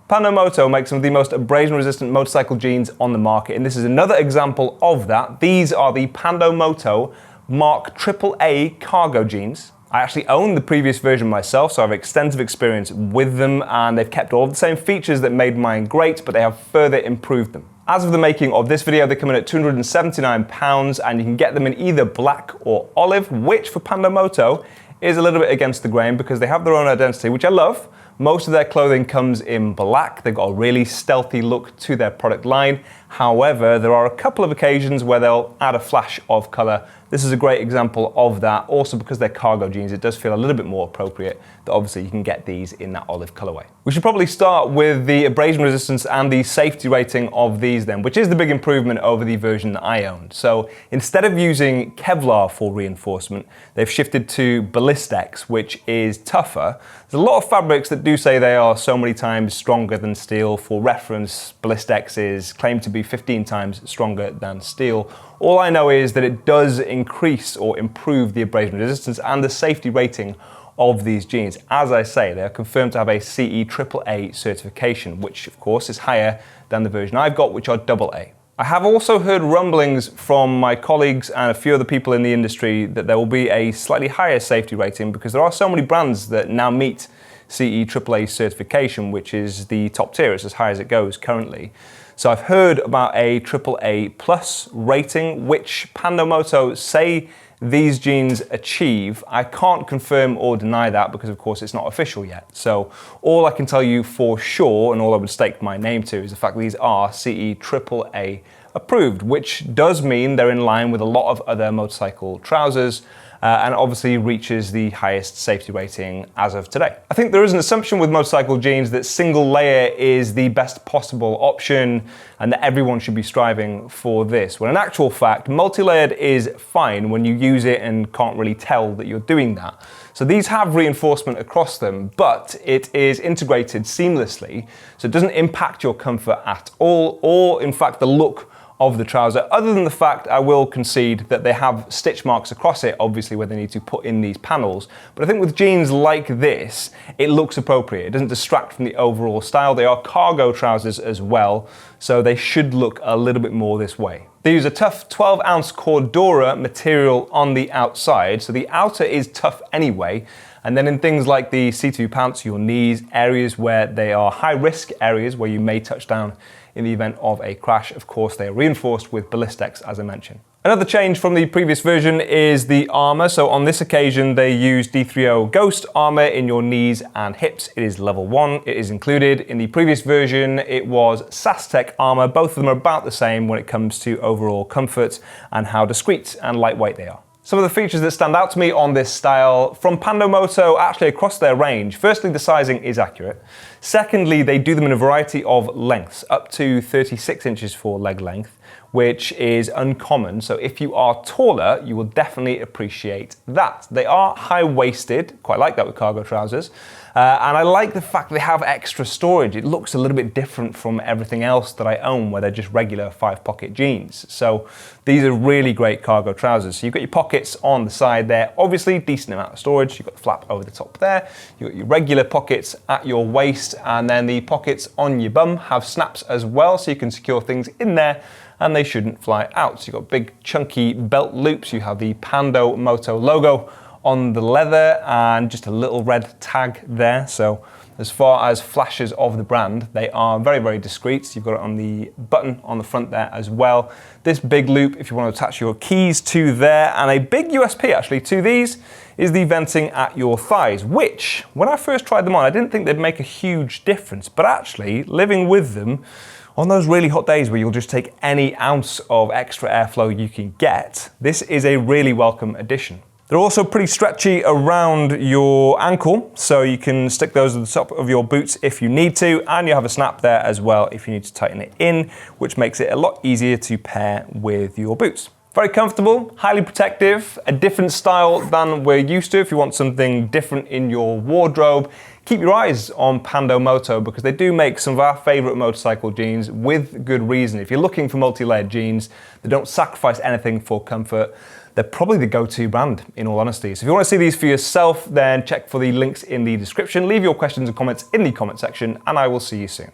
PANDO MOTO makes some of the most abrasion-resistant motorcycle jeans on the market, and this is another example of that. These are the PANDO MOTO Mark AAA cargo jeans. I actually own the previous version myself, so I have extensive experience with them, and they've kept all of the same features that made mine great, but they have further improved them. As of the making of this video, they come in at £279, and you can get them in either black or olive, which for PANDO MOTO is a little bit against the grain because they have their own identity, which I love. Most of their clothing comes in black. They've got a really stealthy look to their product line. However, there are a couple of occasions where they'll add a flash of color. This is a great example of that. Also, because they're cargo jeans, it does feel a little bit more appropriate that obviously you can get these in that olive colorway. We should probably start with the abrasion resistance and the safety rating of these then, which is the big improvement over the version that I owned. So instead of using Kevlar for reinforcement, they've shifted to Ballistex, which is tougher. There's a lot of fabrics that do say they are so many times stronger than steel. For reference, Ballistex is claimed to be 15 times stronger than steel. All I know is that it does increase or improve the abrasion resistance and the safety rating of these jeans. As I say, they are confirmed to have a CE AAA certification, which of course is higher than the version I've got, which are AA. I have also heard rumblings from my colleagues and a few other people in the industry that there will be a slightly higher safety rating because there are so many brands that now meet CE AAA certification, which is the top tier. It's as high as it goes currently. So I've heard about a AAA plus rating, which PANDO MOTO say these jeans achieve. I can't confirm or deny that because of course it's not official yet. So all I can tell you for sure, and all I would stake my name to, is the fact that these are CE AAA approved, which does mean they're in line with a lot of other motorcycle trousers, and obviously reaches the highest safety rating as of today. I think there is an assumption with motorcycle jeans that single layer is the best possible option and that everyone should be striving for this, when in actual fact, multi-layered is fine when you use it and can't really tell that you're doing that. So these have reinforcement across them, but it is integrated seamlessly, so it doesn't impact your comfort at all, or in fact the look of the trouser, other than the fact I will concede that they have stitch marks across it, obviously where they need to put in these panels. But I think with jeans like this, it looks appropriate. It doesn't distract from the overall style. They are cargo trousers as well, so they should look a little bit more this way. They use a tough 12-ounce Cordura material on the outside, so the outer is tough anyway. And then in things like the see-through pants, your knees, areas where they are high-risk areas where you may touch down in the event of a crash, of course, they are reinforced with Ballistex, as I mentioned. Another change from the previous version is the armor. So on this occasion, they use D3O Ghost armor in your knees and hips. It is level 1. It is included. In the previous version, it was SASTEC armor. Both of them are about the same when it comes to overall comfort and how discreet and lightweight they are. Some of the features that stand out to me on this style from PANDO MOTO, actually across their range. Firstly, the sizing is accurate. Secondly, they do them in a variety of lengths, up to 36 inches for leg length, which is uncommon. So if you are taller, you will definitely appreciate that. They are high-waisted, quite like that with cargo trousers. And I like the fact they have extra storage. It looks a little bit different from everything else that I own, where they're just regular 5-pocket jeans. So these are really great cargo trousers. So you've got your pockets on the side there, obviously decent amount of storage. You've got the flap over the top there. You've got your regular pockets at your waist, and then the pockets on your bum have snaps as well, so you can secure things in there and they shouldn't fly out. So you've got big chunky belt loops. You have the PANDO MOTO logo on the leather and just a little red tag there. So as far as flashes of the brand, they are very, very discreet. You've got it on the button on the front there as well. This big loop, if you want to attach your keys to there, and a big USP actually to these is the venting at your thighs, which when I first tried them on, I didn't think they'd make a huge difference, but actually living with them on those really hot days where you'll just take any ounce of extra airflow you can get, this is a really welcome addition. They're also pretty stretchy around your ankle, so you can stick those at the top of your boots if you need to, and you have a snap there as well if you need to tighten it in, which makes it a lot easier to pair with your boots. Very comfortable, highly protective, a different style than we're used to. If you want something different in your wardrobe, keep your eyes on PANDO MOTO because they do make some of our favorite motorcycle jeans with good reason. If you're looking for multi-layered jeans that don't sacrifice anything for comfort, they're probably the go-to brand, in all honesty. So if you want to see these for yourself, then check for the links in the description. Leave your questions and comments in the comment section, and I will see you soon.